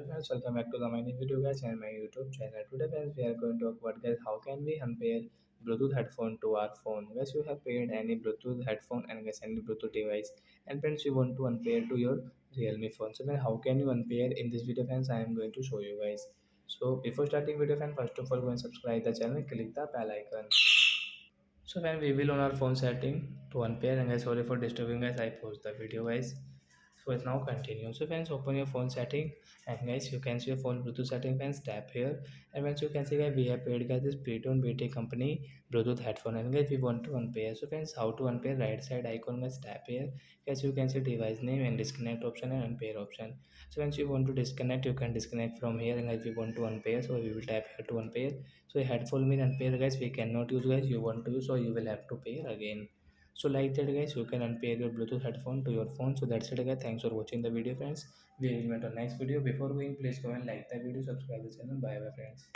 Friends, welcome back to the my new video guys and my YouTube channel. Today friends we are going to talk about guys how can we unpair Bluetooth headphone to our phone. Guys you have paired any Bluetooth headphone and guys any Bluetooth device and friends you want to unpair to your Realme phone. So then how can you unpair in this video friends I am going to show you guys. So before starting video friends first of all go and subscribe the channel click the bell icon. So when we will on our phone setting to unpair and guys sorry for disturbing guys I pause the video guys. So it's now continue. So friends open your phone setting and guys you can see your phone Bluetooth setting friends tap here and once you can see guys we have paired guys this pre-tone BT company Bluetooth headphone and guys we want to unpair. So friends how to unpair right side icon guys tap here. Guys you can see device name and disconnect option and unpair option. So once you want to disconnect you can disconnect from here and guys we want to unpair so we will tap here to unpair. So a headphone mean unpair guys we cannot use guys you want to use so you will have to pair again. So like that guys you can unpair your Bluetooth headphone to your phone. So that's it guys, thanks for watching the video friends. We will meet on next video. Before going please go and like the video, subscribe the channel. Bye bye friends.